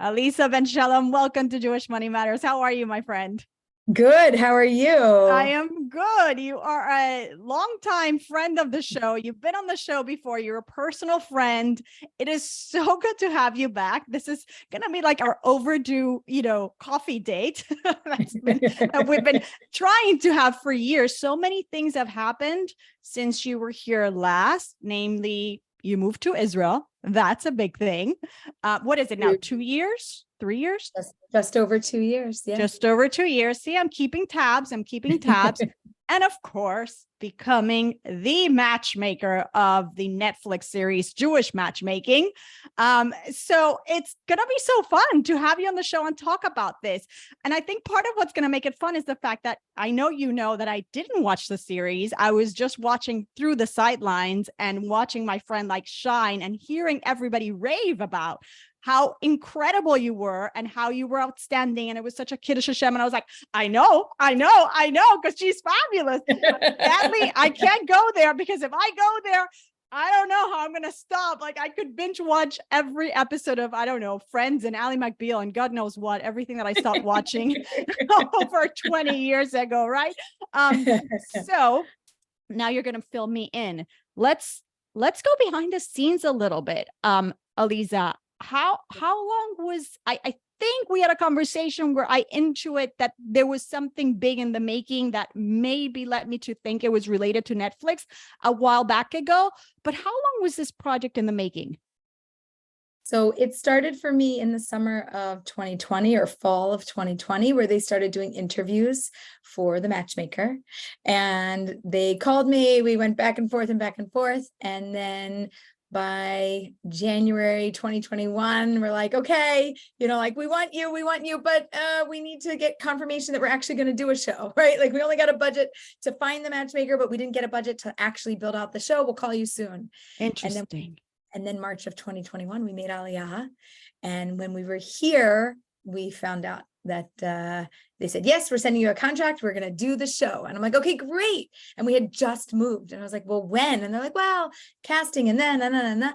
Aleeza Ben Shalom, welcome to Jewish Money Matters. How are you, my friend? Good. How are you? I am good. You are a longtime friend of the show. You've been on the show before. You're a personal friend. It is so good to have you back. This is going to be like our overdue, coffee date that we've been trying to have for years. So many things have happened since you were here last, namely you moved to Israel. That's a big thing. What is it now? 2 years? 3 years? Just over 2 years. Yeah. Just over 2 years. See, I'm keeping tabs. And of course, becoming the matchmaker of the Netflix series Jewish Matchmaking. So it's going to be so fun to have you on the show and talk about this. And I think part of what's going to make it fun is the fact that I know that I didn't watch the series. I was just watching through the sidelines and watching my friend like shine and hearing everybody rave about how incredible you were and how you were outstanding. And it was such a Kiddush Hashem. And I was like, I know, because she's fabulous. Sadly, I can't go there because if I go there, I don't know how I'm going to stop. Like I could binge watch every episode of, I don't know, Friends and Ally McBeal and God knows what, everything that I stopped watching over 20 years ago, right? So now you're going to fill me in. Let's go behind the scenes a little bit. Aleeza, how long was I think we had a conversation where I intuit that there was something big in the making that maybe led me to think it was related to Netflix a while back ago. But how long was this project in the making? So it started for me in the summer of 2020 or fall of 2020, where they started doing interviews for the matchmaker. And they called me, we went back and forth. And then by January 2021, we're like, okay, we want you, but we need to get confirmation that we're actually going to do a show, right? Like we only got a budget to find the matchmaker, but we didn't get a budget to actually build out the show. We'll call you soon. Interesting. And then March of 2021, we made Aliyah. And when we were here, we found out that they said, yes, we're sending you a contract. We're going to do the show. And I'm like, okay, great. And we had just moved. And I was like, well, when? And they're like, well, casting. And then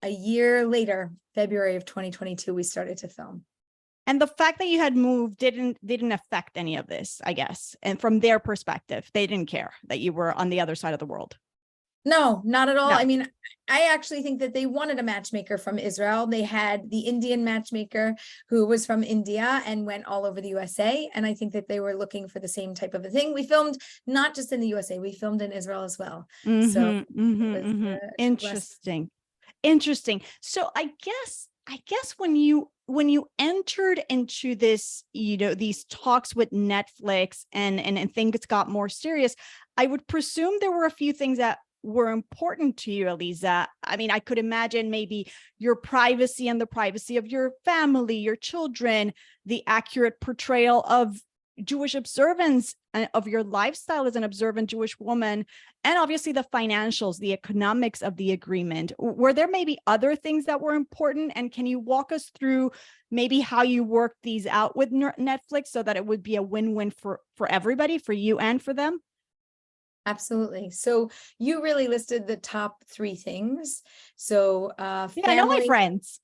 a year later, February of 2022, we started to film. And the fact that you had moved didn't affect any of this, I guess. And from their perspective, they didn't care that you were on the other side of the world. No, not at all. No. I mean, I actually think that they wanted a matchmaker from Israel. They had the Indian matchmaker who was from India and went all over the USA. And I think that they were looking for the same type of a thing. We filmed not just in the USA, we filmed in Israel as well. So Interesting. So I guess when you entered into this, these talks with Netflix and things got more serious, I would presume there were a few things that were important to you, Aleeza. I mean, I could imagine maybe your privacy and the privacy of your family, your children, the accurate portrayal of Jewish observance, of your lifestyle as an observant Jewish woman, and obviously the financials, the economics of the agreement. Were there maybe other things that were important? And can you walk us through maybe how you worked these out with Netflix so that it would be a win-win for everybody, for you and for them? Absolutely. So you really listed the top 3 things. So family, I know my friends.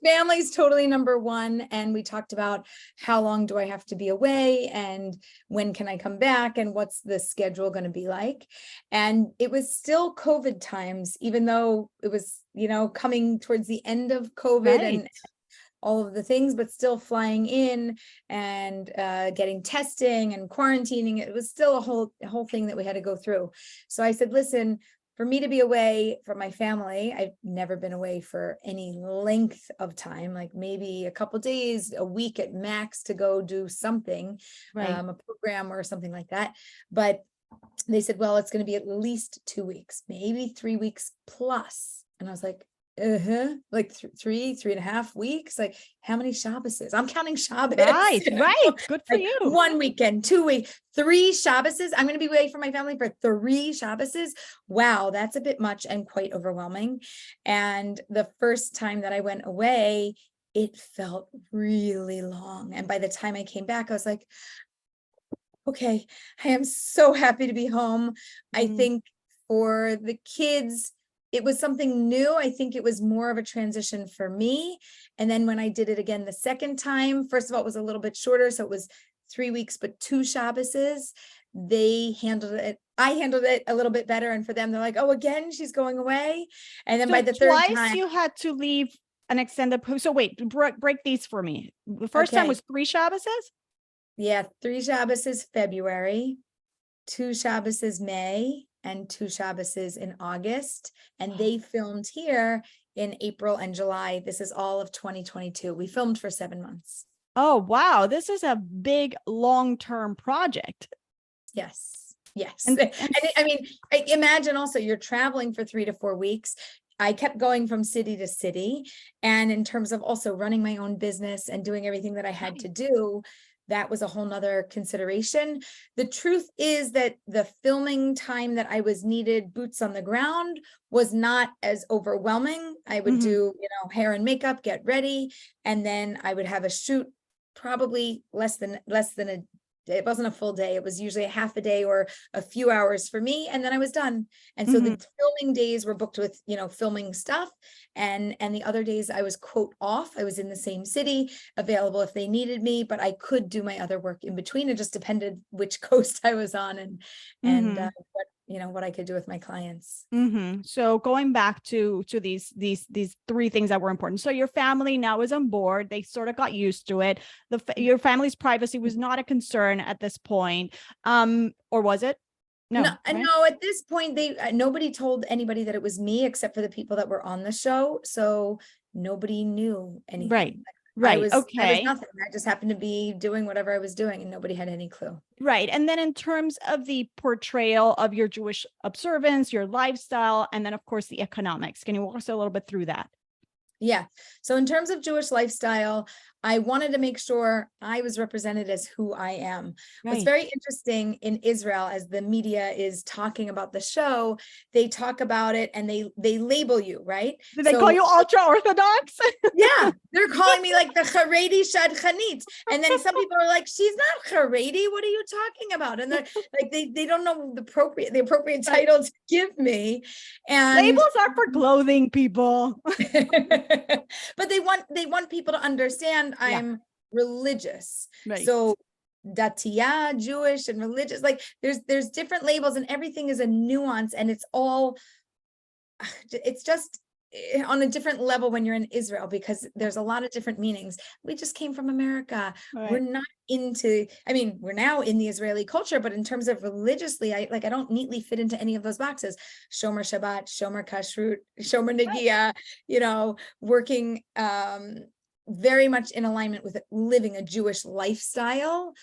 Family's totally number 1. And we talked about how long do I have to be away and when can I come back and what's the schedule going to be like. And it was still COVID times, even though it was, coming towards the end of COVID, right, and all of the things, but still flying in and getting testing and quarantining. It was still a whole thing that we had to go through. So I said, listen, for me to be away from my family, I've never been away for any length of time, like maybe a couple of days, a week at max to go do something, right, a program or something like that. But they said, well, it's going to be at least 2 weeks, maybe 3 weeks plus. And I was like, like 3.5 weeks. Like how many Shabbases? I'm counting Shabbos. Right. Good for you. 1 weekend, 2 weeks, 3 Shabbases. I'm going to be away from my family for 3 Shabbases. Wow, that's a bit much and quite overwhelming. And the first time that I went away, it felt really long. And by the time I came back, I was like, okay, I am so happy to be home. I think for the kids, it was something new. I think it was more of a transition for me. And then when I did it again the second time, first of all, it was a little bit shorter. So it was 3 weeks, but 2 Shabbases. They handled it. I handled it a little bit better. And for them, they're like, oh, again, she's going away. And then So by the third twice time, you had to leave an extended. So wait, break these for me. The first time Okay. was 3 Shabbases. yeah, 3 Shabbases February, 2 Shabbases May, and 2 Shabbases in August. And they filmed here in April and July. This is all of 2022. We filmed for 7 months. Oh, wow. This is a big long-term project. Yes. Yes. And I mean, imagine also you're traveling for 3 to 4 weeks. I kept going from city to city. And in terms of also running my own business and doing everything that I had to do, that was a whole nother consideration. The truth is that the filming time that I was needed boots on the ground was not as overwhelming. I would do, hair and makeup, get ready, and then I would have a shoot probably less than a, it wasn't a full day. It was usually a half a day or a few hours for me. And then I was done. And so the filming days were booked with, filming stuff. And the other days I was quote off. I was in the same city, available if they needed me, but I could do my other work in between. It just depended which coast I was on and what I could do with my clients. So going back to these 3 things that were important. So your family now is on board. They sort of got used to it. Your family's privacy was not a concern at this point. Or was it? No, right? No, at this point, nobody told anybody that it was me except for the people that were on the show. So nobody knew anything. Right. I was Okay. nothing. I just happened to be doing whatever I was doing and nobody had any clue. Right. And then in terms of the portrayal of your Jewish observance, your lifestyle, and then of course the economics, can you walk us a little bit through that? Yeah. So in terms of Jewish lifestyle, I wanted to make sure I was represented as who I am. Right. What's very interesting in Israel, as the media is talking about the show, they talk about it and they label you, right? Did they call you ultra Orthodox? Yeah, they're calling me like the Haredi Shadchanit. And then some people are like, she's not Haredi. What are you talking about? And they're like, they don't know the appropriate title to give me. And labels are for clothing, people. but they want people to understand I'm religious. Right. So Datiya, Jewish and religious, like there's different labels and everything is a nuance and it's just on a different level when you're in Israel because there's a lot of different meanings. We just came from America. Right. We're not we're now in the Israeli culture, but in terms of religiously, I don't neatly fit into any of those boxes. Shomer Shabbat, Shomer Kashrut, Shomer Negiah, working very much in alignment with living a Jewish lifestyle,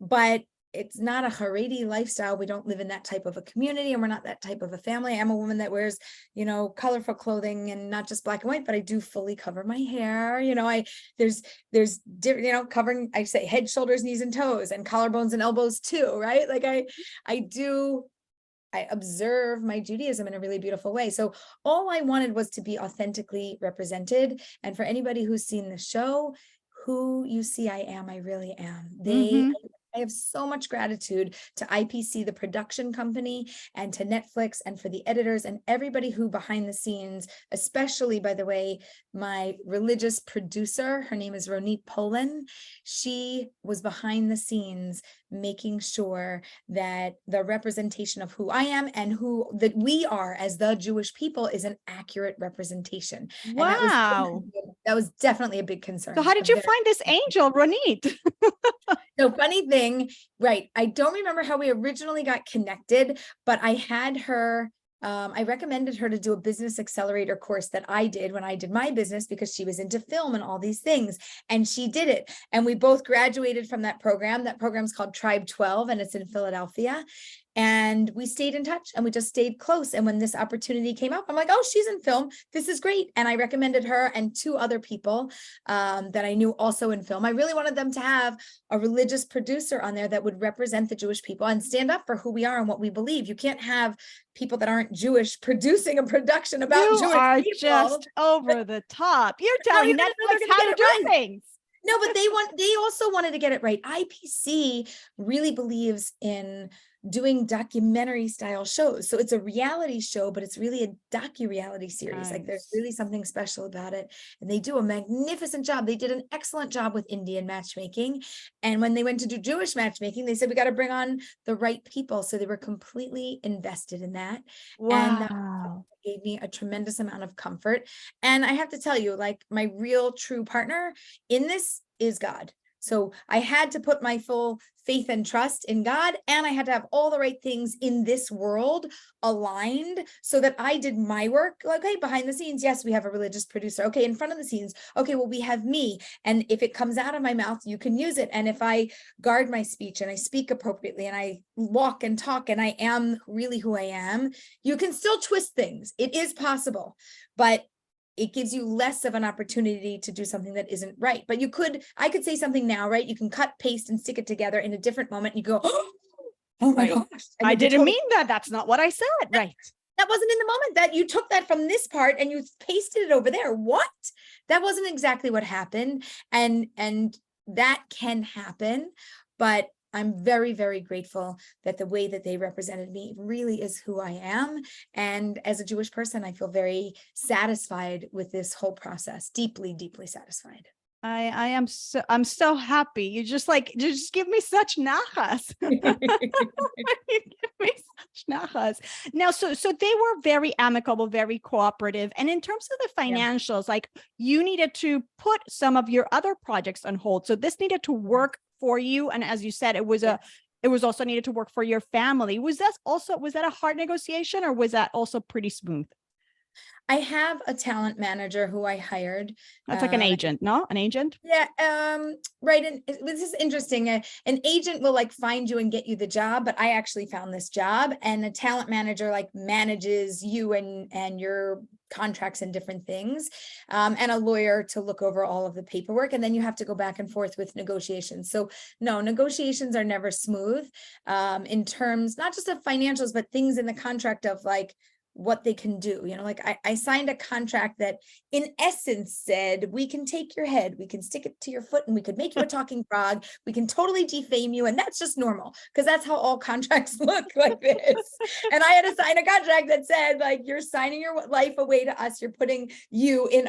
but it's not a Haredi lifestyle. We don't live in that type of a community and we're not that type of a family. I'm a woman that wears, colorful clothing and not just black and white, but I do fully cover my hair. There's different, covering, I say head, shoulders, knees, and toes and collarbones and elbows too, right? Like I observe my Judaism in a really beautiful way. So all I wanted was to be authentically represented. And for anybody who's seen the show, who you see I am, I really am. I have so much gratitude to IPC, the production company, and to Netflix, and for the editors and everybody who behind the scenes, especially, by the way, my religious producer, her name is Ronit Polan. She was behind the scenes making sure that the representation of who I am and that we are as the Jewish people is an accurate representation. Wow. And that was definitely a big concern. So how did you find this angel, Ronit? So funny thing, right? I don't remember how we originally got connected, but I had her, I recommended her to do a business accelerator course that I did when I did my business because she was into film and all these things. And she did it. And we both graduated from that program. That program's called Tribe 12 and it's in Philadelphia. And we stayed in touch and we just stayed close. And when this opportunity came up, I'm like, oh, she's in film. This is great. And I recommended her and 2 other people that I knew also in film. I really wanted them to have a religious producer on there that would represent the Jewish people and stand up for who we are and what we believe. You can't have people that aren't Jewish producing a production about Jewish people. You are just over the top. You're telling Netflix how to do things. No, but they also wanted to get it right. IPC really believes in doing documentary style shows. So it's a reality show, but it's really a docu-reality series. Like there's really something special about it. And they do a magnificent job. They did an excellent job with Indian matchmaking. And when they went to do Jewish matchmaking, they said, we got to bring on the right people. So they were completely invested in that. And that Wow. gave me a tremendous amount of comfort. And I have to tell you, like my real true partner in this is God. So I had to put my full faith and trust in God, and I had to have all the right things in this world aligned so that I did my work. Like, hey, behind the scenes, yes, we have a religious producer. Okay, in front of the scenes, okay, well, we have me. And if it comes out of my mouth, you can use it. And if I guard my speech and I speak appropriately and I walk and talk and I am really who I am, you can still twist things. It is possible, but it gives you less of an opportunity to do something that isn't right. But I could say something now, right? You can cut, paste, and stick it together in a different moment. And you go, oh my gosh. I didn't mean that. That's not what I said. Right. That wasn't in the moment. That you took that from this part and you pasted it over there. What? That wasn't exactly what happened. And that can happen. But I'm very, very grateful that the way that they represented me really is who I am. And as a Jewish person, I feel very satisfied with this whole process, deeply, deeply satisfied. I'm so happy. You just give me such nachas. You give me such nachas. Now, so they were very amicable, very cooperative. And in terms of the financials, like you needed to put some of your other projects on hold. So this needed to work for you. And as you said, it was also needed to work for your family. Was that a hard negotiation, or was that also pretty smooth? I have a talent manager who I hired. That's like an agent, no? An agent? Yeah. Right. And this is interesting. An agent will like find you and get you the job, but I actually found this job, and a talent manager like manages you and your contracts and different things, and a lawyer to look over all of the paperwork. And then you have to go back and forth with negotiations. So no, negotiations are never smooth, in terms, not just of financials, but things in the contract of like, what they can do. Like I signed a contract that in essence said, we can take your head, we can stick it to your foot, and we could make you a talking frog. We can totally defame you. And that's just normal, because that's how all contracts look like this. And I had to sign a contract that said, like, you're signing your life away to us. You're putting you in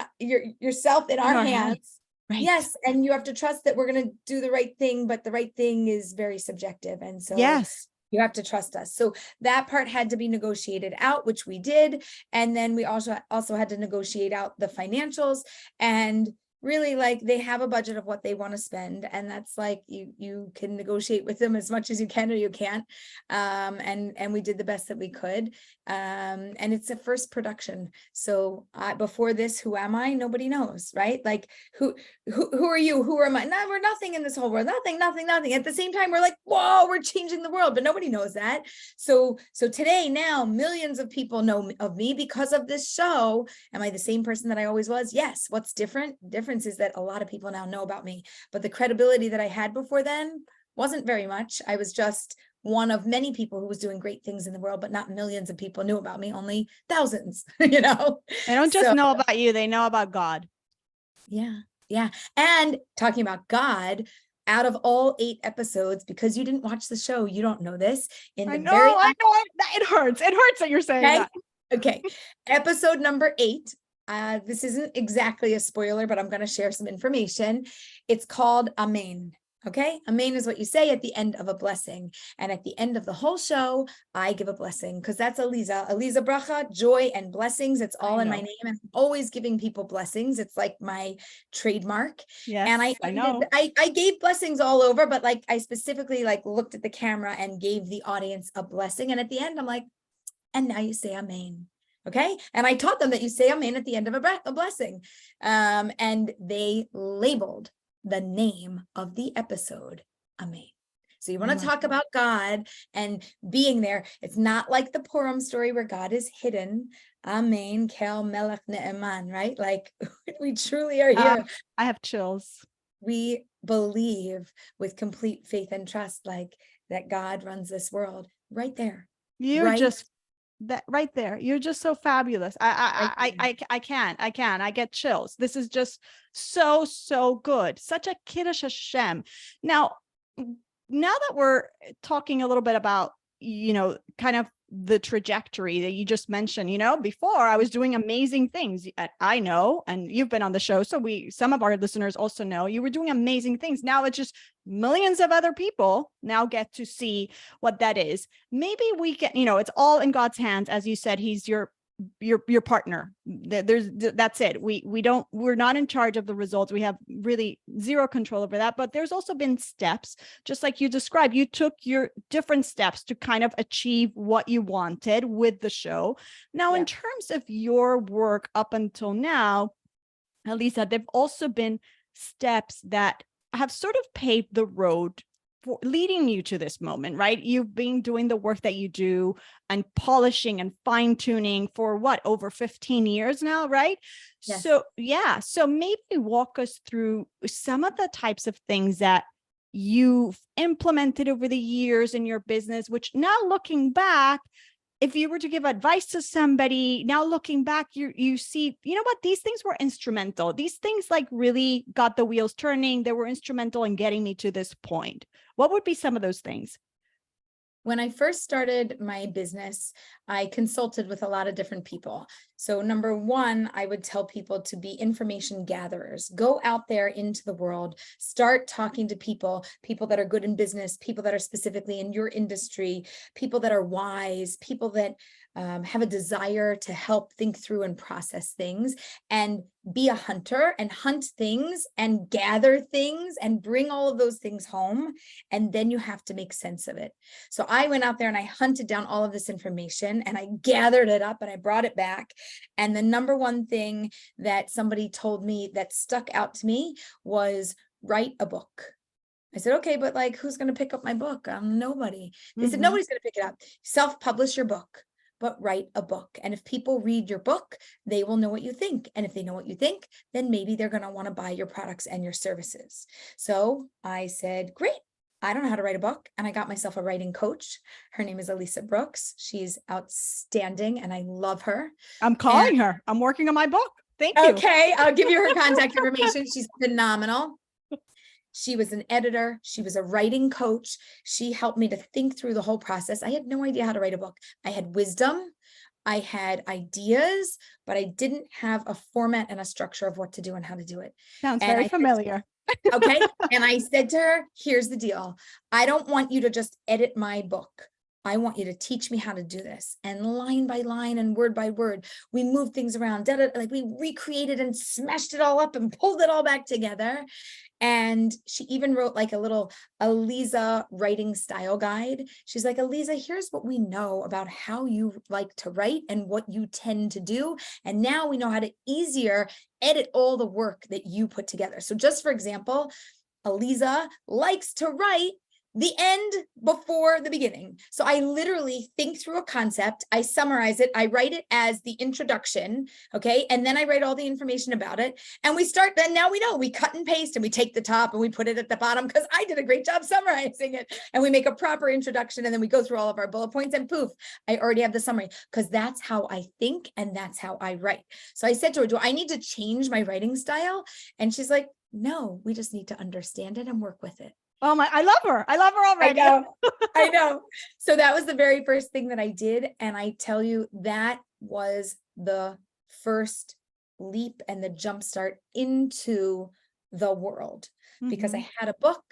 yourself in our hands. Right. Yes. And you have to trust that we're going to do the right thing, but the right thing is very subjective. And so yes, you have to trust us. So that part had to be negotiated out, which we did. And then we also had to negotiate out the financials, and really, like, they have a budget of what they want to spend. And that's like, you can negotiate with them as much as you can or you can't. And we did the best that we could. And it's a first production. So before this, who am I? Nobody knows, right? Like, who are you? Who am I? No, we're nothing in this whole world. Nothing. At the same time, we're like, whoa, we're changing the world, but nobody knows that. So today, now, millions of people know of me because of this show. Am I the same person that I always was? Yes. What's different? Difference is that a lot of people now know about me, but the credibility that I had before then wasn't very much. I was just one of many people who was doing great things in the world, but not millions of people knew about me, only thousands. They don't just know about you, they know about God. Yeah. And talking about God, out of all 8 episodes, because you didn't watch the show, you don't know this. I know. It hurts that you're saying that. Okay. Episode number 8. This isn't exactly a spoiler, but I'm going to share some information. It's called Amen. Okay. Amen is what you say at the end of a blessing. And at the end of the whole show, I give a blessing, because that's Aleeza bracha, joy and blessings. It's all in my name. And I'm always giving people blessings. It's like my trademark. Yes, and I know I gave blessings all over, but like I specifically like looked at the camera and gave the audience a blessing. And at the end, I'm like, and now you say Amen. Okay. And I taught them that you say Amen at the end of a blessing. And they labeled the name of the episode Amen. So you want to talk about God and being there. It's not like the Purim story where God is hidden. Amen, Kel Melech Ne'eman, right? Like, we truly are here. I have chills. We believe with complete faith and trust, like, that God runs this world right there. You're just that right there. You're just so fabulous. I get chills. This is just so good. Such a Kiddush Hashem. Now that we're talking a little bit about kind of the trajectory that you just mentioned. Before I was doing amazing things. I know, and you've been on the show, so some of our listeners also know you were doing amazing things. Now it's just millions of other people now get to see what that is. Maybe we can, it's all in God's hands. As you said, he's your partner. That's it. We're not in charge of the results. We have really zero control over that. But there's also been steps, just like you described. You took your different steps to kind of achieve what you wanted with the show. Now, in terms of your work up until now, Aleeza, there've also been steps that have sort of paved the road for leading you to this moment, right? You've been doing the work that you do and polishing and fine tuning for over 15 years now, right? Yes. So maybe walk us through some of the types of things that you've implemented over the years in your business, which now looking back, if you were to give advice to somebody now looking back, you see, these things were instrumental. These things really got the wheels turning. They were instrumental in getting me to this point. What would be some of those things? When I first started my business, I consulted with a lot of different people. So number one, I would tell people to be information gatherers. Go out there into the world, start talking to people that are good in business, people that are specifically in your industry, people that are wise, people that have a desire to help think through and process things, and be a hunter and hunt things and gather things and bring all of those things home. And then you have to make sense of it. So I went out there and I hunted down all of this information and I gathered it up and I brought it back. And the number one thing that somebody told me that stuck out to me was write a book. I said, okay, but who's going to pick up my book? Nobody. They said, nobody's going to pick it up. Self-publish your book, but write a book. And if people read your book, they will know what you think. And if they know what you think, then maybe they're going to want to buy your products and your services. So I said, great. I don't know how to write a book. And I got myself a writing coach. Her name is Aleeza Brooks. She's outstanding and I love her. I'm calling her. I'm working on my book. Thank you. Okay. I'll give you her contact information. She's phenomenal. She was an editor. She was a writing coach. She helped me to think through the whole process. I had no idea how to write a book. I had wisdom. I had ideas, but I didn't have a format and a structure of what to do and how to do it. Sounds very familiar. Okay. And I said to her, here's the deal. I don't want you to just edit my book. I want you to teach me how to do this. And line by line and word by word, we moved things around, we recreated and smashed it all up and pulled it all back together. And she even wrote a little Aleeza writing style guide. She's like, Aleeza, here's what we know about how you like to write and what you tend to do. And now we know how to easier edit all the work that you put together. So just for example, Aleeza likes to write the end before the beginning. So I literally think through a concept, I summarize it, I write it as the introduction, okay? And then I write all the information about it. And we start, then now we know, we cut and paste and we take the top and we put it at the bottom because I did a great job summarizing it. And we make a proper introduction and then we go through all of our bullet points and poof, I already have the summary because that's how I think and that's how I write. So I said to her, do I need to change my writing style? And she's like, no, we just need to understand it and work with it. Oh my, I love her. I love her already. I know. So that was the very first thing that I did. And I tell you, that was the first leap and the jumpstart into the world because I had a book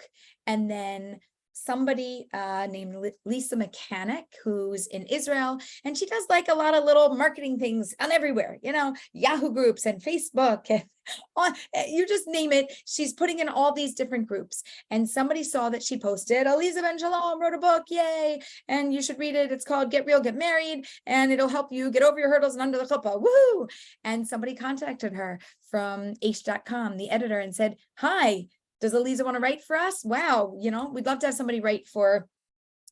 and then somebody named Lisa Mechanic, who's in Israel, and she does a lot of little marketing things on everywhere, Yahoo groups and Facebook and you just name it. She's putting in all these different groups. And somebody saw that she posted, Aleeza Ben Shalom wrote a book, yay. And you should read it. It's called Get Real, Get Married. And it'll help you get over your hurdles and under the chuppah. Woohoo. And somebody contacted her from h.com, the editor, and said, hi, does Aleeza want to write for us? Wow. We'd love to have somebody write for,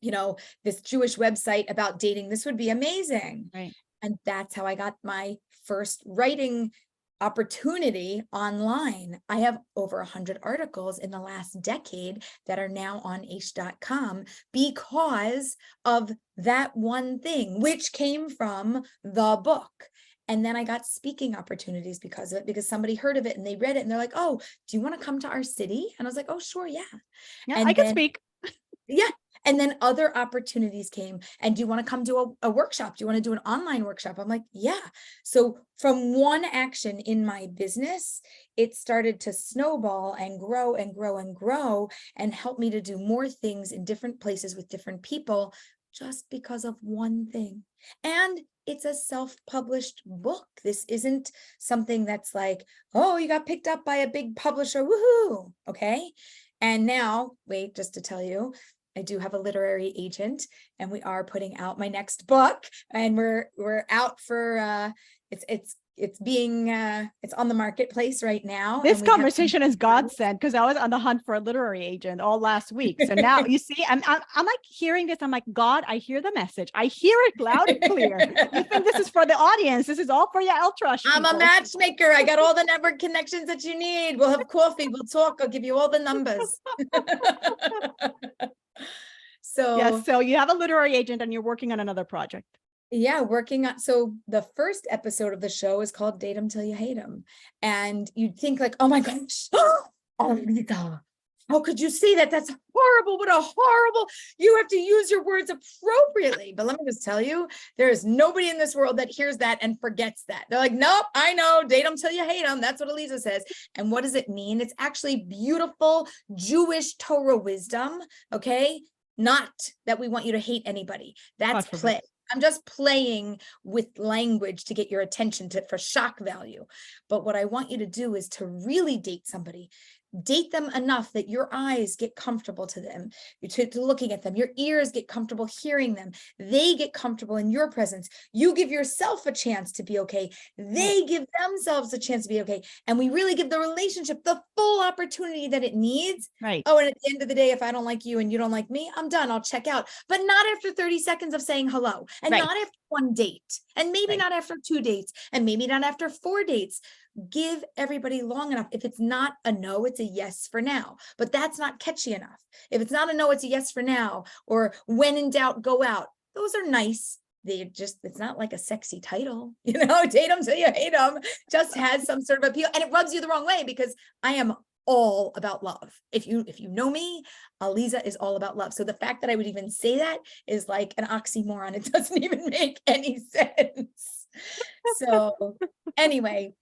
this Jewish website about dating. This would be amazing. Right. And that's how I got my first writing opportunity online. I have over 100 articles in the last decade that are now on h.com because of that one thing, which came from the book. And then I got speaking opportunities because of it, because somebody heard of it and they read it and they're like, oh, do you want to come to our city? And I was like, oh, sure. Yeah. Yeah, and I can speak. Yeah. And then other opportunities came. And do you want to come do a workshop? Do you want to do an online workshop? I'm like, yeah. So from one action in my business, it started to snowball and grow and grow and grow and help me to do more things in different places with different people just because of one thing. And it's a self-published book. This isn't something that's like, oh, you got picked up by a big publisher. Woohoo. Okay. And now, wait, just to tell you, I do have a literary agent, and we are putting out my next book, and we're out for it's on the marketplace right now. This and we have conversation is godsend, because I was on the hunt for a literary agent all last week. So now you see, I'm like hearing this. I'm like, God, I hear the message. I hear it loud and clear. You think this is for the audience? This is all for Yael Trusch. I'm a matchmaker. I got all the network connections that you need. We'll have coffee. We'll talk. I'll give you all the numbers. Yes, so you have a literary agent and you're working on another project. Yeah, working on, so the first episode of the show is called Date 'Em Till You Hate 'Em. And you'd think like, oh my gosh, Aleeza, how could you say that? That's horrible. What a horrible, you have to use your words appropriately. But let me just tell you, there is nobody in this world that hears that and forgets that. They're like, nope, I know, date 'em till you hate 'em. That's what Aleeza says. And what does it mean? It's actually beautiful Jewish Torah wisdom, okay? Not that we want you to hate anybody. That's play. I'm just playing with language to get your attention for shock value. But what I want you to do is to really date somebody. Date them enough that your eyes get comfortable to them, to looking at them. Your ears get comfortable hearing them. They get comfortable in your presence. You give yourself a chance to be okay. They give themselves a chance to be okay. And we really give the relationship the full opportunity that it needs. Right. Oh, and at the end of the day, if I don't like you and you don't like me, I'm done. I'll check out. But not after 30 seconds of saying hello. And not after one date. And maybe not after 2 dates. And maybe not after 4 dates. Give everybody long enough. If it's not a no, it's a yes for now. But that's not catchy enough. If it's not a no, it's a yes for now. Or when in doubt, go out. Those are nice. It's not like a sexy title, date them till you hate them. Just has some sort of appeal. And it rubs you the wrong way because I am all about love. If you know me, Aleeza is all about love. So the fact that I would even say that is like an oxymoron. It doesn't even make any sense. So anyway,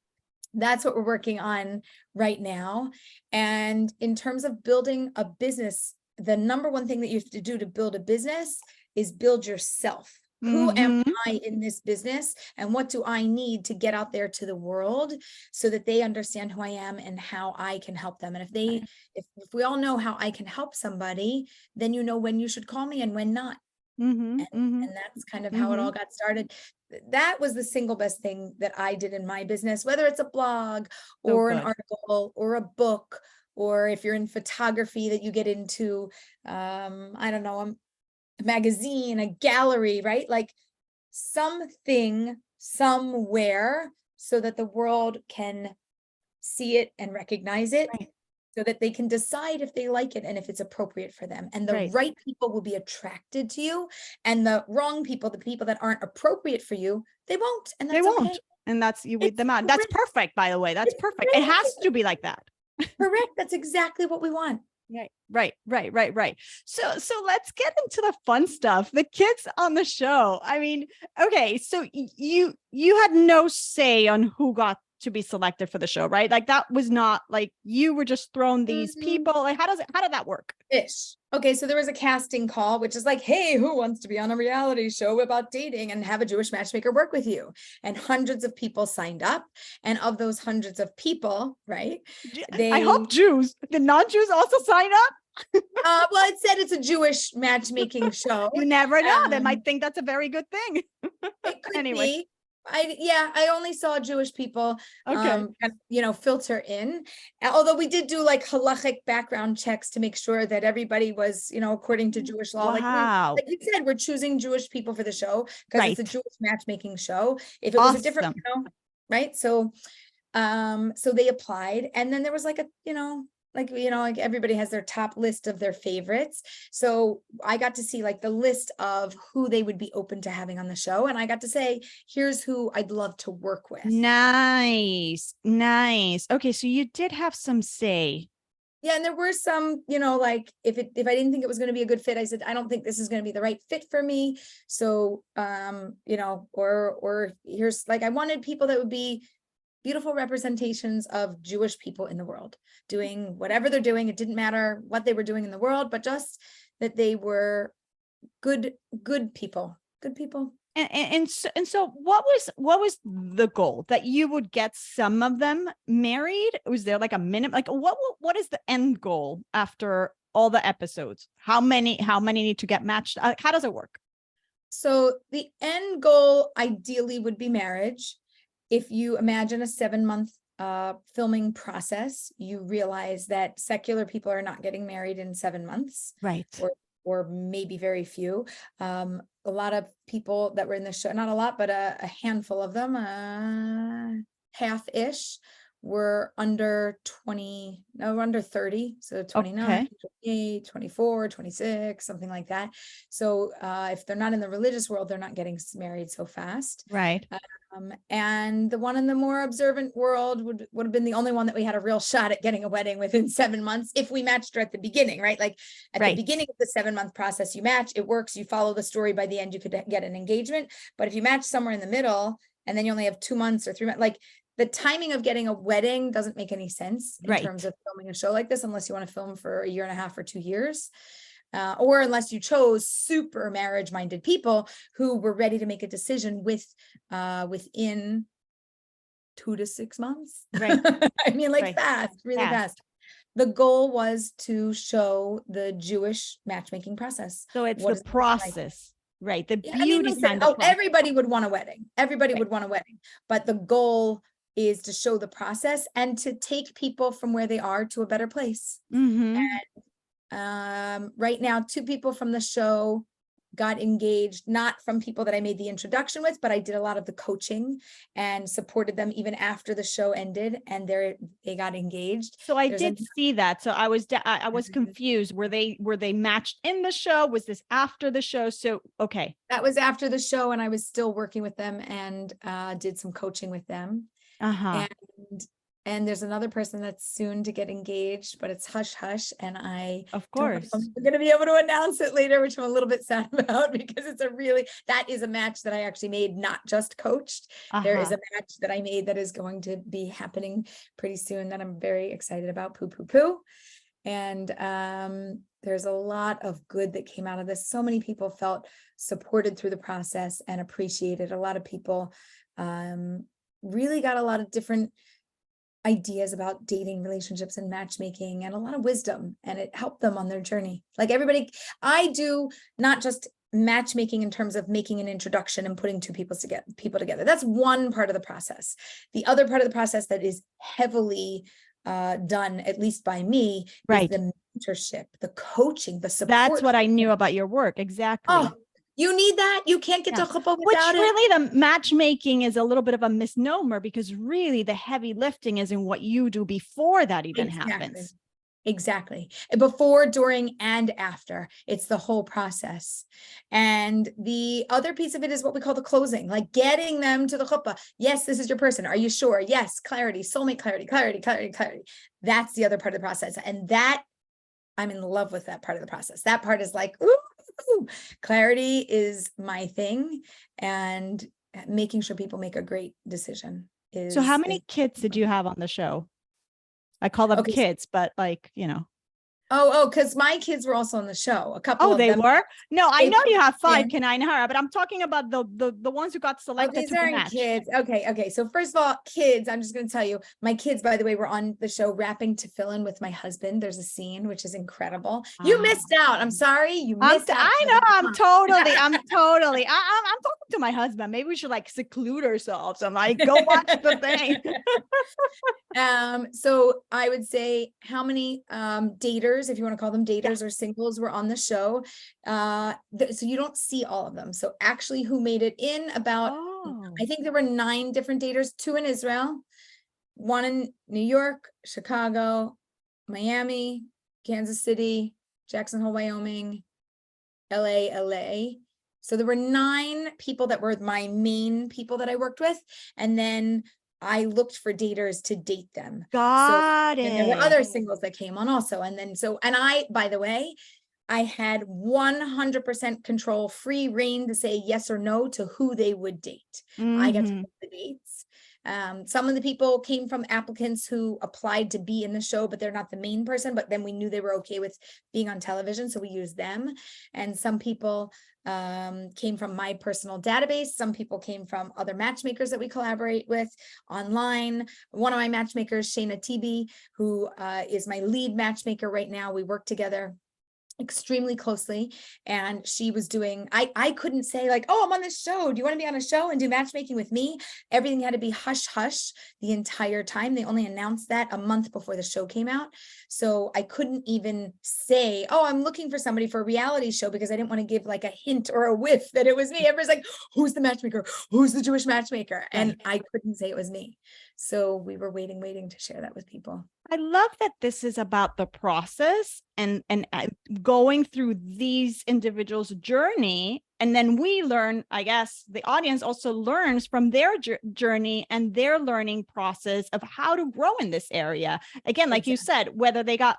that's what we're working on right now. And in terms of building a business, the number one thing that you have to do to build a business is build yourself. Who am I in this business, and what do I need to get out there to the world so that they understand who I am and how I can help them? And if we all know how I can help somebody, then you know when you should call me and when not. And that's kind of how it all got started. That was the single best thing that I did in my business, whether it's a blog or an article or a book, or if you're in photography that you get into, I don't know, a magazine, a gallery, right? Like something somewhere so that the world can see it and recognize it. So that they can decide if they like it and if it's appropriate for them. And the right people will be attracted to you, and the wrong people, the people that aren't appropriate for you, they won't. And that's okay. And that's, you weed them out. That's perfect, by the way. That's perfect. It has to be like that. Correct. That's exactly what we want. Right. So let's get into the fun stuff. The kids on the show. I mean, okay, so you had no say on who got to be selected for the show, right? Like that was not like you were just thrown these people. Like how did that work? Okay, so there was a casting call, which is like, hey, who wants to be on a reality show about dating and have a Jewish matchmaker work with you? And hundreds of people signed up. And of those hundreds of people, right? I hope Jews. Did non-Jews also sign up? Well, it said it's a Jewish matchmaking show. You never know. They might think that's a very good thing. It could be. I only saw Jewish people, filter in. Although we did do like halachic background checks to make sure that everybody was, according to Jewish law. Wow. Like you said, we're choosing Jewish people for the show because it's a Jewish matchmaking show. If it was a different, right? So, so they applied, and then there was like like everybody has their top list of their favorites. So I got to see like the list of who they would be open to having on the show. And I got to say, here's who I'd love to work with. Nice. Okay. So you did have some say. Yeah, and there were some, like if I didn't think it was going to be a good fit, I said, I don't think this is going to be the right fit for me. So, or here's like, I wanted people that would be beautiful representations of Jewish people in the world, doing whatever they're doing. It didn't matter what they were doing in the world, but just that they were good people. And so what was the goal? That you would get some of them married? Was there like a minimum, like what is the end goal after all the episodes? How many need to get matched? How does it work? So the end goal ideally would be marriage. If you imagine a 7-month filming process, you realize that secular people are not getting married in 7 months. Right. Or maybe very few. A lot of people that were in the show, not a lot, but a handful of them, half-ish, were under 30. So 29, Okay. 28, 24, 26, something like that. So if they're not in the religious world, they're not getting married so fast. Right. And the one in the more observant world would have been the only one that we had a real shot at getting a wedding within 7 months if we matched her at the beginning, right? Like at the beginning of the 7-month process, you match, it works, you follow the story, by the end, you could get an engagement. But if you match somewhere in the middle and then you only have 2 months or 3 months, like the timing of getting a wedding doesn't make any sense in terms of filming a show like this, unless you want to film for a year and a half or 2 years. Or unless you chose super marriage-minded people who were ready to make a decision within 2 to 6 months. Right. I mean, like fast, really fast. The goal was to show the Jewish matchmaking process. So it's the process, right? The beauty behind the process. Everybody would want a wedding. Everybody would want a wedding, but the goal is to show the process and to take people from where they are to a better place. Mm-hmm. And right now, 2 people from the show got engaged, not from people that I made the introduction with, but I did a lot of the coaching and supported them even after the show ended, and they got engaged. So I did see that. So I was confused. Were they matched in the show? Was this after the show? So, okay. That was after the show, and I was still working with them and did some coaching with them. And there's another person that's soon to get engaged, but it's hush hush. And of course, I'm going to be able to announce it later, which I'm a little bit sad about, because that is a match that I actually made, not just coached. There is a match that I made that is going to be happening pretty soon that I'm very excited about. Poo poo poo. And there's a lot of good that came out of this. So many people felt supported through the process and appreciated. A lot of people really got a lot of different ideas about dating, relationships, and matchmaking, and a lot of wisdom, and it helped them on their journey. Like everybody, I do not just matchmaking in terms of making an introduction and putting 2 people together. That's one part of the process. The other part of the process that is heavily done, at least by me, is the mentorship, the coaching, the support. That's what I knew about your work. Exactly. Oh, you need that. You can't get to chuppah without it. Which really, the matchmaking is a little bit of a misnomer, because really the heavy lifting is in what you do before that even happens. Exactly. Before, during, and after. It's the whole process. And the other piece of it is what we call the closing, like getting them to the chuppah. Yes, this is your person. Are you sure? Yes. Clarity, soulmate clarity, clarity, clarity, clarity. That's the other part of the process. And that, I'm in love with that part of the process. That part is like, ooh, clarity is my thing, and making sure people make a great decision is. So how many kids did you have on the show? I call them kids, but like, because my kids were also on the show. A couple of them. Oh, they were? No, I know you have 5, Kenai and Hara, but I'm talking about the ones who got selected these to aren't match. Kids. Okay. So first of all, kids, I'm just going to tell you, my kids, by the way, were on the show wrapping to fill in with my husband. There's a scene which is incredible. You missed out. I'm sorry. You missed out. I know. I'm totally. I'm talking to my husband. Maybe we should like seclude ourselves and like go watch the thing. So I would say how many daters, if you want to call them daters or singles, were on the show. So you don't see all of them. So actually who made it in about, I think there were 9 different daters, 2 in Israel, 1 in New York, Chicago, Miami, Kansas City, Jackson Hole, Wyoming, LA. So there were 9 people that were my main people that I worked with. And then I looked for daters to date them. Got And there were it. other singles that came on also. And then, and I, by the way, I had 100% control, free reign to say yes or no to who they would date. I got to pick the dates. Some of the people came from applicants who applied to be in the show, but they're not the main person, but then we knew they were okay with being on television, so we used them. And some people came from my personal database. Some people came from other matchmakers that we collaborate with online. One of my matchmakers, Shayna TB, who is my lead matchmaker right now, we work together extremely closely, and she was doing, I couldn't say like, oh, I'm on this show, do you want to be on a show and do matchmaking with me? Everything had to be hush hush the entire time. They only announced that a month before the show came out, so I couldn't even say, oh, I'm looking for somebody for a reality show, because I didn't want to give like a hint or a whiff that it was me. Everybody's like, who's the matchmaker, who's the Jewish matchmaker? And I couldn't say it was me, so we were waiting to share that with people. I love that this is about the process and going through these individuals' journey. And then we learn, I guess the audience also learns from their journey and their learning process of how to grow in this area. Again, like you said, whether they got,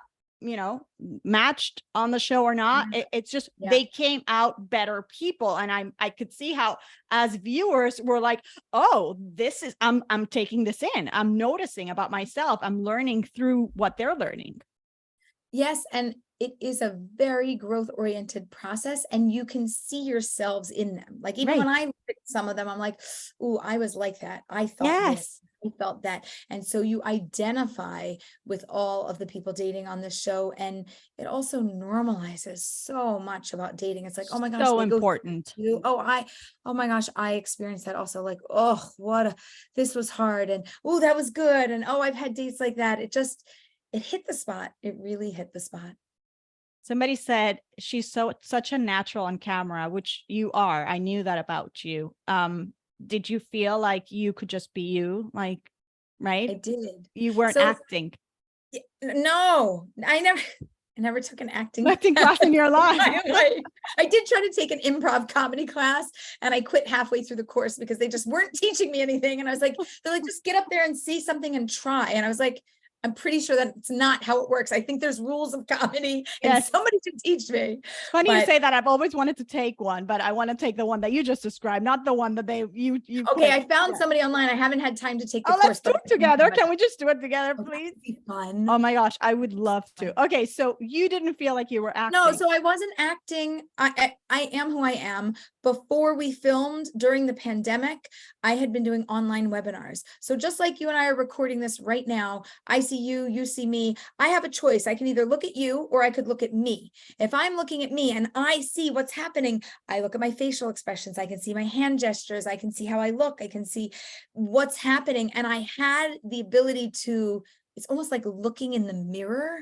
matched on the show or not, it's just, they came out better people. And I could see how as viewers we're like, oh, this is, I'm taking this in, I'm noticing about myself, I'm learning through what they're learning. Yes. And it is a very growth oriented process, and you can see yourselves in them. Like even when I look at some of them, I'm like, ooh, I was like that. I thought this, I felt that. And so you identify with all of the people dating on the show, and it also normalizes so much about dating. It's like, oh my gosh, so important. Oh my gosh, I experienced that also. Like, oh, this was hard. And oh, that was good. And oh, I've had dates like that. It hit the spot. It really hit the spot. Somebody said she's such a natural on camera, which you are. I knew that about you. Did you feel like you could just be you? Like, right? I did. You weren't acting. No, I never took an acting class in your life. I did try to take an improv comedy class, and I quit halfway through the course because they just weren't teaching me anything. And I was like, they're like, just get up there and say something and try. And I was like, I'm pretty sure that's not how it works. I think there's rules of comedy, and somebody should teach me. Funny you say that. I've always wanted to take one, but I want to take the one that you just described, not the one that you okay, I found somebody online. I haven't had time to take the course. Let's do it together. Can we just do it together, please? That'd be fun. Oh my gosh, I would love to. Okay, so you didn't feel like you were acting. No, so I wasn't acting. I am who I am. Before we filmed during the pandemic, I had been doing online webinars. So just like you and I are recording this right now, I see you, you see me. I have a choice. I can either look at you or I could look at me. If I'm looking at me and I see what's happening, I look at my facial expressions. I can see my hand gestures. I can see how I look. I can see what's happening. And I had the ability to, it's almost like looking in the mirror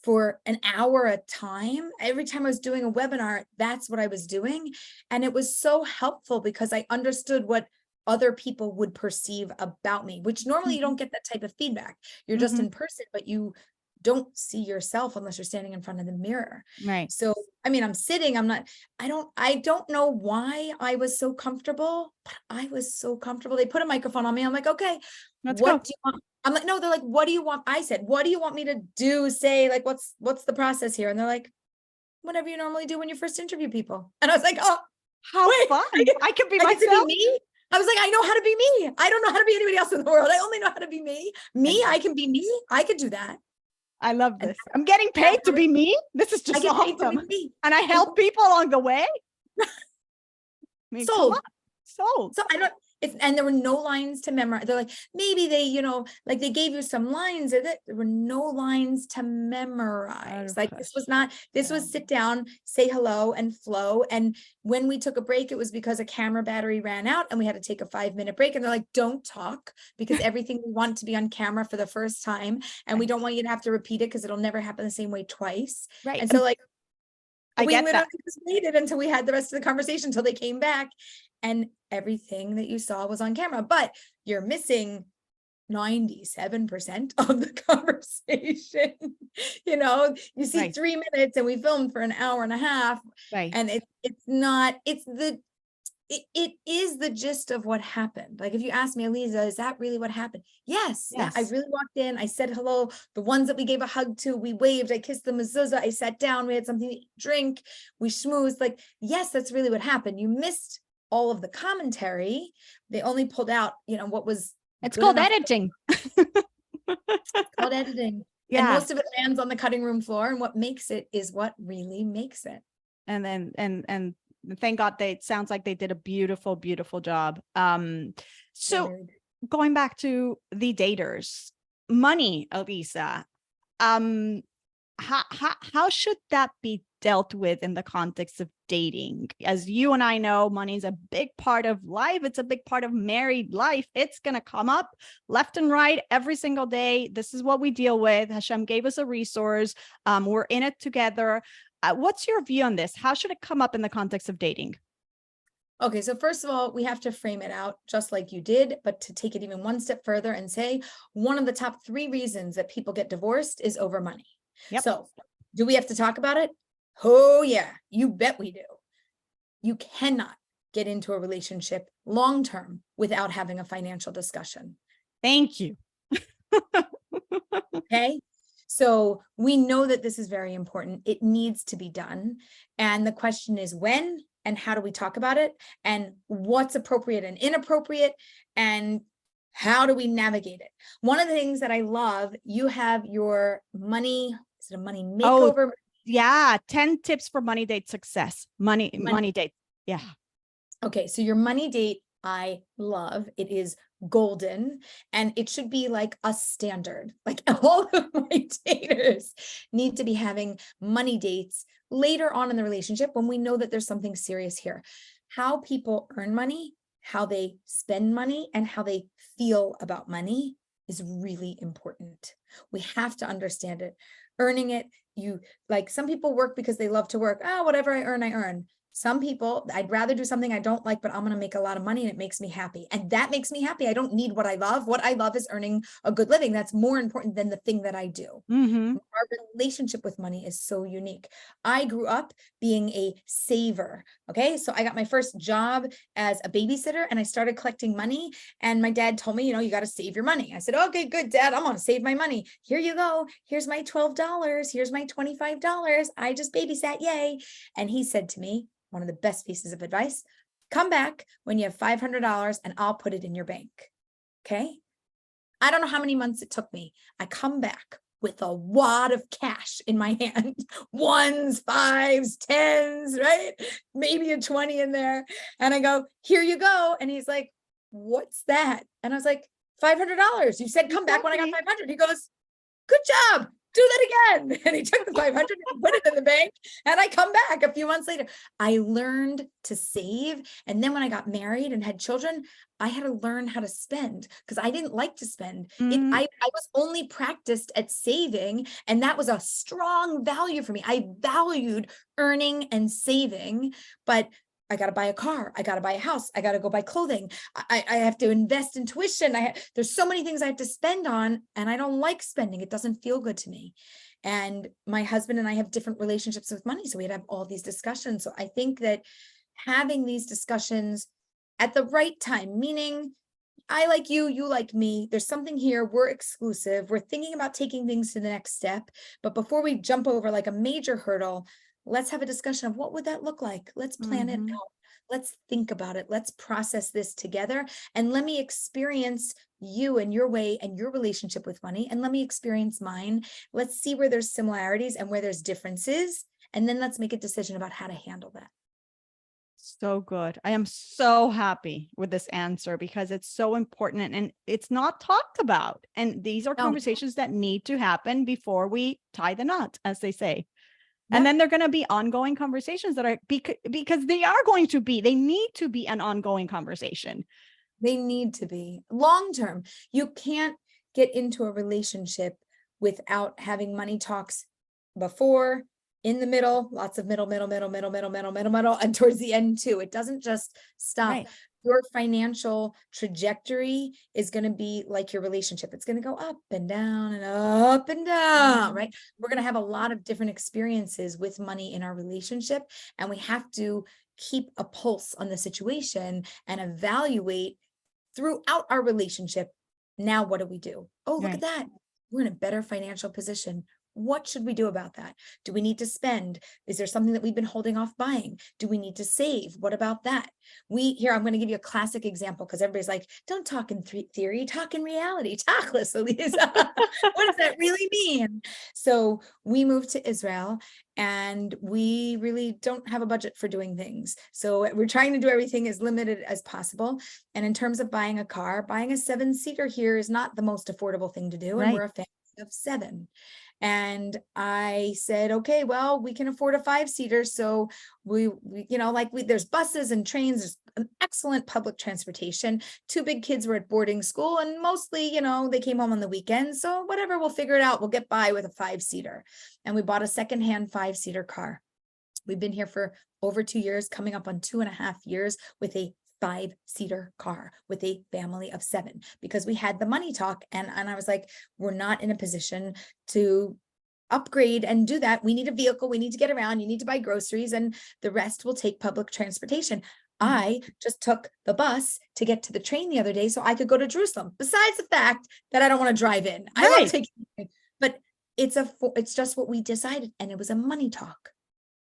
for an hour at a time. Every time I was doing a webinar, that's what I was doing. And it was so helpful because I understood what other people would perceive about me, which normally you don't get that type of feedback. You're just in person, but you don't see yourself unless you're standing in front of the mirror. Right. So, I mean, I'm sitting, I don't know why I was so comfortable, but I was so comfortable. They put a microphone on me. I'm like, okay, let's what go. do you want? I'm like, no, they're like, what do you want? I said, what do you want me to do? Say, like, what's the process here? And they're like, whatever you normally do when you first interview people. And I was like, oh, how fun. I can be myself. Be me. I was like, I know how to be me. I don't know how to be anybody else in the world. I only know how to be me. I can be me. I could do that. I love this. I'm getting paid to be me. This is just awesome. And I help people along the way. Sold. So and there were no lines to memorize. They're like, maybe they, like they gave you some lines. There were no lines to memorize. Like this was sit down, say hello and flow. And when we took a break, it was because a camera battery ran out and we had to take a 5-minute break. And they're like, don't talk, because everything we want to be on camera for the first time. And we don't want you to have to repeat it because it'll never happen the same way twice. Right. And so like, we literally just waited until we had the rest of the conversation until they came back, and everything that you saw was on camera, but you're missing 97% of the conversation. You see 3 minutes and we filmed for an hour and a half. Right. And it is the gist of what happened. Like if you ask me, Aleeza, is that really what happened? Yes. I really walked in, I said hello. The ones that we gave a hug to, we waved, I kissed the mezuzah, I sat down, we had something to drink, we schmoozed. Like, yes, that's really what happened. You missed all of the commentary. They only pulled out, what was It's good called enough. editing. It's called editing. Yeah. And most of it lands on the cutting room floor. And what makes it is what really makes it. And then, and thank God it sounds like they did a beautiful, beautiful job. So going back to the daters, money, Aleeza, how should that be dealt with in the context of dating? As you and I know, money is a big part of life. It's a big part of married life. It's going to come up left and right every single day. This is what we deal with. Hashem gave us a resource. We're in it together. What's your view on this? How should it come up in the context of dating? Okay, so first of all, we have to frame it out just like you did, but to take it even one step further and say one of the top 3 reasons that people get divorced is over money. Yep. So do we have to talk about it? Oh yeah, you bet we do. You cannot get into a relationship long-term without having a financial discussion. Thank you. Okay. So we know that this is very important. It needs to be done. And the question is when and how do we talk about it and what's appropriate and inappropriate and how do we navigate it? One of the things that I love, you have your money, is it a money makeover? Yeah. 10 tips for money date success. Money date. Yeah. Okay. So your money date, I love. It is golden and it should be like a standard. Like all of my daters need to be having money dates later on in the relationship when we know that there's something serious here. How people earn money, how they spend money, and how they feel about money is really important. We have to understand it. Earning it, some people work because they love to work. Oh, whatever I earn, I earn. Some people, I'd rather do something I don't like, but I'm going to make a lot of money and it makes me happy. And that makes me happy. I don't need what I love. What I love is earning a good living. That's more important than the thing that I do. Mm-hmm. Our relationship with money is so unique. I grew up being a saver. Okay. So I got my first job as a babysitter and I started collecting money. And my dad told me, you got to save your money. I said, okay, good, Dad. I'm going to save my money. Here you go. Here's my $12. Here's my $25. I just babysat. Yay. And he said to me, one of the best pieces of advice, come back when you have $500 and I'll put it in your bank. Okay. I don't know how many months it took me. I come back with a wad of cash in my hand, 1s, 5s, 10s, right? Maybe a 20 in there. And I go, here you go. And he's like, what's that? And I was like, $500. You said, come back when I got 500. He goes, good job. Do that again. And he took the 500 and put it in the bank. And I come back a few months later. I learned to save. And then when I got married and had children, I had to learn how to spend because I didn't like to spend. I was only practiced at saving. And that was a strong value for me. I valued earning and saving, but I got to buy a car. I got to buy a house. I got to go buy clothing. I have to invest in tuition. There's so many things I have to spend on and I don't like spending. It doesn't feel good to me. And my husband and I have different relationships with money. So we'd have all these discussions. So I think that having these discussions at the right time, meaning I like you, you like me, there's something here, we're exclusive. We're thinking about taking things to the next step. But before we jump over like a major hurdle, let's have a discussion of what would that look like? Let's plan it out. Let's think about it. Let's process this together. And let me experience you and your way and your relationship with money. And let me experience mine. Let's see where there's similarities and where there's differences. And then let's make a decision about how to handle that. So good. I am so happy with this answer because it's so important and it's not talked about. And these are conversations that need to happen before we tie the knot, as they say. And then they're going to be ongoing conversations that are because they need to be an ongoing conversation. They need to be long-term. You can't get into a relationship without having money talks before, in the middle, lots of middle, and towards the end too. It doesn't just stop. Right. Your financial trajectory is going to be like your relationship. It's going to go up and down and up and down, right? We're going to have a lot of different experiences with money in our relationship. And we have to keep a pulse on the situation and evaluate throughout our relationship. Now, what do we do? Oh, look at that. We're in a better financial position. What should we do about that? Do we need to spend? Is there something that we've been holding off buying? Do we need to save? What about that? I'm going to give you a classic example because everybody's like, don't talk in theory, talk in reality. Tachlis, Aleeza. What does that really mean? So we moved to Israel and we really don't have a budget for doing things. So we're trying to do everything as limited as possible. And in terms of buying a car, buying a 7-seater here is not the most affordable thing to do. And we're a family of 7. And I said, okay, well, we can afford a 5-seater. So we there's buses and trains, there's an excellent public transportation. 2 big kids were at boarding school and mostly, they came home on the weekends. So whatever, we'll figure it out. We'll get by with a 5-seater. And we bought a secondhand 5-seater car. We've been here for over 2 years, coming up on 2.5 years with a 5-seater car with a family of 7, because we had the money talk. And I was like, we're not in a position to upgrade and do that. We need a vehicle. We need to get around. You need to buy groceries and the rest will take public transportation. I just took the bus to get to the train the other day so I could go to Jerusalem. Besides the fact that I don't want to drive in. I love taking it, but it's just what we decided. And it was a money talk.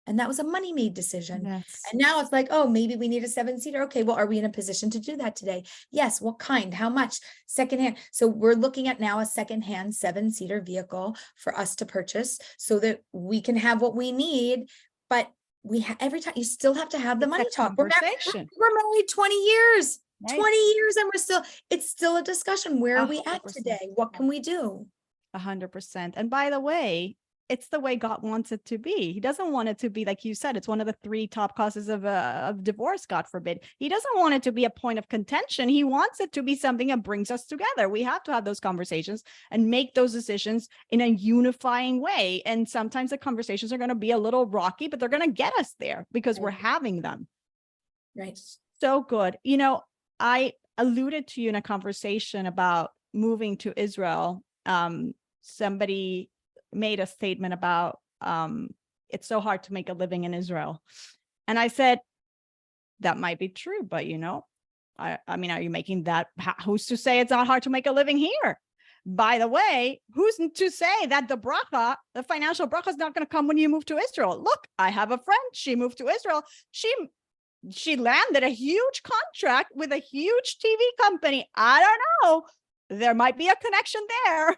And that was a money-made decision. Yes. And now it's like, oh, maybe we need a 7-seater. Okay, well, are we in a position to do that today? Yes. What kind? How much? Secondhand. So we're looking at now a secondhand 7-seater vehicle for us to purchase so that we can have what we need. But every time you still have to have the money talk. We're married 20 years, 20 years, and it's still a discussion. Where are we at today? What can we do? 100%. And by the way, it's the way God wants it to be. He doesn't want it to be, like you said, it's one of the 3 top causes of divorce, God forbid. He doesn't want it to be a point of contention. He wants it to be something that brings us together. We have to have those conversations and make those decisions in a unifying way. And sometimes the conversations are going to be a little rocky, but they're going to get us there because we're having them. Right. So good. I alluded to you in a conversation about moving to Israel. Somebody made a statement about it's so hard to make a living in Israel. And I said, that might be true, but I mean, are you making that? Who's to say it's not hard to make a living here? By the way, who's to say that the financial bracha is not going to come when you move to Israel? Look, I have a friend. She moved to Israel. She landed a huge contract with a huge TV company. I don't know. There might be a connection there.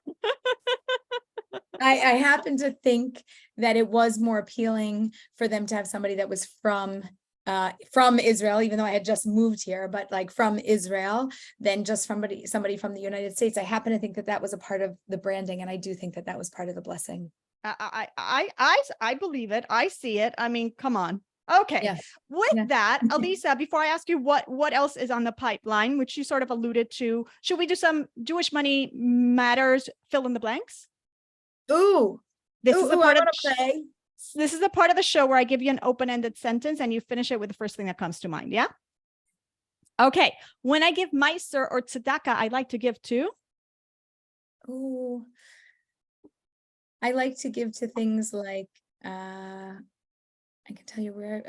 I happen to think that it was more appealing for them to have somebody that was from Israel, even though I had just moved here, but like from Israel, than just somebody from the United States. I happen to think that was a part of the branding, and I do think that was part of the blessing. I believe it. I see it. I mean, come on. Okay. Yeah. With that, Aleeza, before I ask you what else is on the pipeline, which you sort of alluded to, should we do some Jewish Money Matters fill in the blanks? Ooh. This is a part of This is a part of the show where I give you an open-ended sentence and you finish it with the first thing that comes to mind. Yeah. Okay. When I give Meiser or Tzedakah, I like to give to. Oh, I like to give to things like, I can tell you where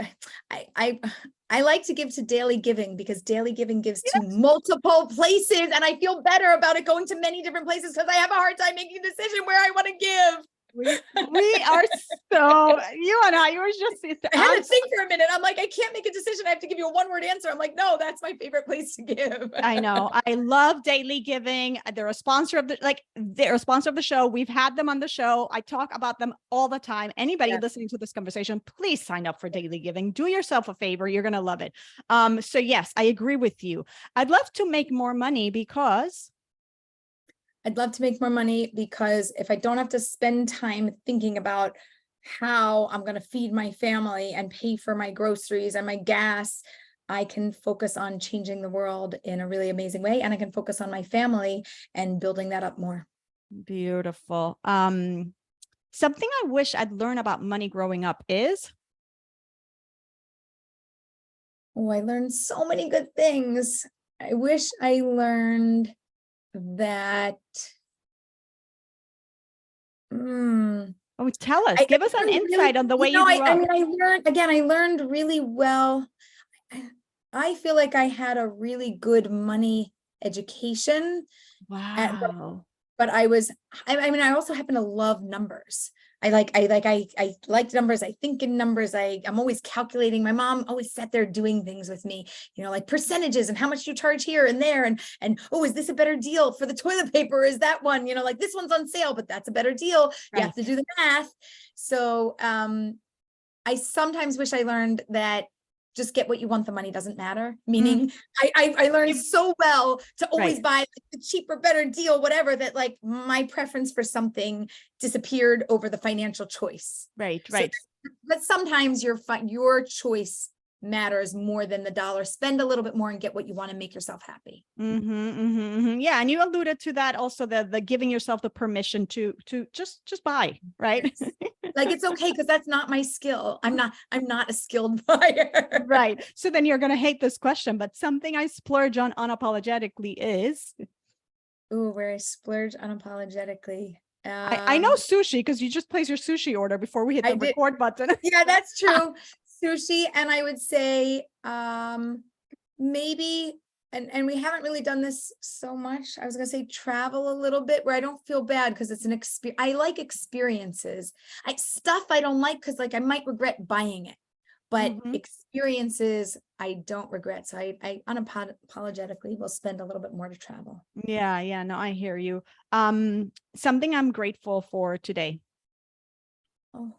I like to give to daily giving, because daily giving gives to multiple places, and I feel better about it going to many different places because I have a hard time making a decision where I want to give. We are so, you and I were just, I had to think for a minute. I'm like, I can't make a decision. I have to give you a 1-word answer. I'm like, no, that's my favorite place to give. I know. I love daily giving. They're a sponsor of the show. We've had them on the show. I talk about them all the time. Anybody listening to this conversation, please sign up for daily giving. Do yourself a favor. You're going to love it. So yes, I agree with you. I'd love to make more money because if I don't have to spend time thinking about how I'm going to feed my family and pay for my groceries and my gas, I can focus on changing the world in a really amazing way. And I can focus on my family and building that up more. Beautiful. Something I wish I'd learned about money growing up is? Oh, I learned so many good things. I wish I learned that. Oh, tell us. Give us an insight on the way you grew up. I learned really well I feel like I had a really good money education, Wow. but I mean, I also happen to love numbers. I like numbers. I think in numbers. I'm always calculating. My mom always sat there doing things with me, like percentages and how much you charge here and there. And, oh, is this a better deal for the toilet paper? Is that one, like this one's on sale, but that's a better deal. You have to do the math. So, I sometimes wish I learned that just get what you want, the money doesn't matter. Meaning I learned so well to always buy the cheaper, better deal, whatever, that like my preference for something disappeared over the financial choice. Right. But sometimes your choice matters more than the dollar. Spend a little bit more and get what you want and make yourself happy. Yeah. And you alluded to that also, the giving yourself the permission to just buy, right? Yes. Like, it's okay, because that's not my skill. I'm not a skilled buyer. Right. So then you're going to hate this question, but something I splurge on unapologetically is. Ooh, where I splurge unapologetically. I know sushi, because you just place your sushi order before we hit the record button. Yeah, that's true. Sushi. And I would say maybe, and we haven't really done this so much. I was going to say travel a little bit, where I don't feel bad because it's an experience. I like experiences. Stuff I don't like because like I might regret buying it, but experiences I don't regret. So I unapologetically will spend a little bit more to travel. Yeah. No, I hear you. Something I'm grateful for today. Oh,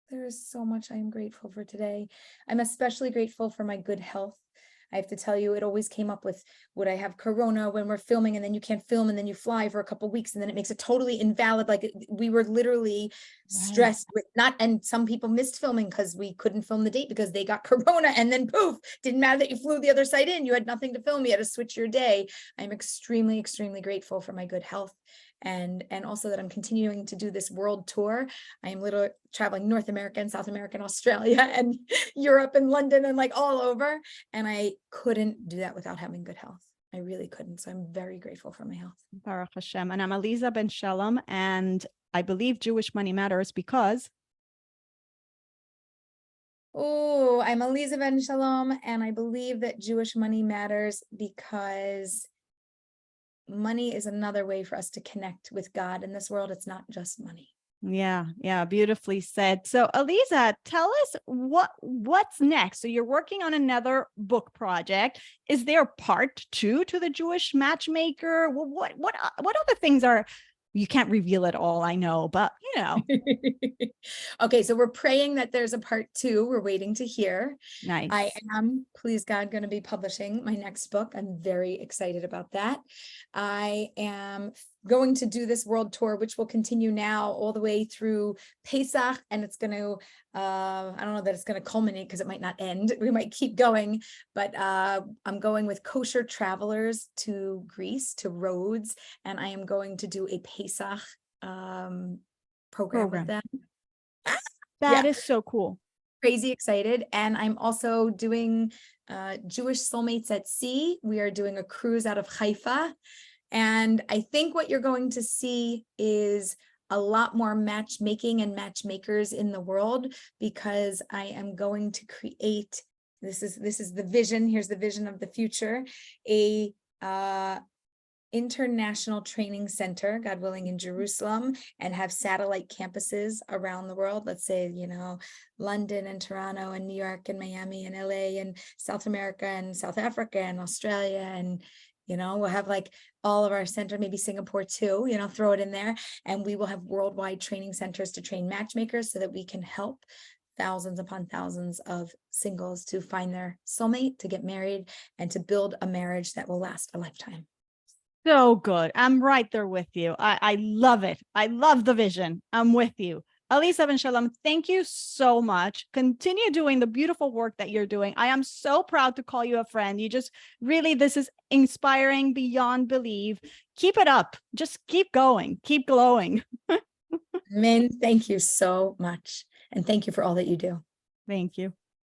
there is so much I am grateful for today. I'm especially grateful for my good health. I have to tell you, it always came up with, would I have corona when we're filming, and then you can't film, and then you fly for a couple of weeks, and then it makes it totally invalid. Like, we were literally stressed with and some people missed filming because we couldn't film the date because they got corona, and then poof, didn't matter that you flew the other side in, you had nothing to film, you had to switch your day. I'm extremely, extremely grateful for my good health. And also that I'm continuing to do this world tour. I am literally traveling North America and South America and Australia and Europe and London and like all over. And I couldn't do that without having good health. I really couldn't. So I'm very grateful for my health. Baruch Hashem. And I'm Aleeza Ben Shalom, and I believe Jewish money matters because. Oh, I'm Aleeza Ben Shalom, and I believe that Jewish money matters because money is another way for us to connect with God in this world. It's not just money. Yeah, beautifully said. So Aleeza, tell us what's next. So you're working on another book project. Is there part 2 to the Jewish Matchmaker? What other things are? You can't reveal it all, I know, but Okay, so we're praying that there's a part 2. We're waiting to hear. Nice. I am, please God, going to be publishing my next book. I'm very excited about that. I am going to do this world tour, which will continue now all the way through Pesach, and it's going to, I don't know that it's going to culminate because it might not end. We might keep going, but I'm going with kosher travelers to Greece, to Rhodes, and I am going to do a Pesach program with them. That is so cool. Crazy excited. And I'm also doing Jewish Soulmates at Sea. We are doing a cruise out of Haifa. And I think what you're going to see is a lot more matchmaking and matchmakers in the world, because I am going to create, this is the vision, here's the vision of the future, a international training center, God willing, in Jerusalem, and have satellite campuses around the world. Let's say, London and Toronto and New York and Miami and LA and South America and South Africa and Australia. And, we'll have like all of our center, maybe Singapore too, throw it in there. And we will have worldwide training centers to train matchmakers so that we can help thousands upon thousands of singles to find their soulmate, to get married, and to build a marriage that will last a lifetime. So good. I'm right there with you. I love it. I love the vision. I'm with you. Aleeza Ben Shalom, thank you so much. Continue doing the beautiful work that you're doing. I am so proud to call you a friend. You just really, this is inspiring beyond belief. Keep it up. Just keep going. Keep glowing. Amen. Thank you so much. And thank you for all that you do. Thank you.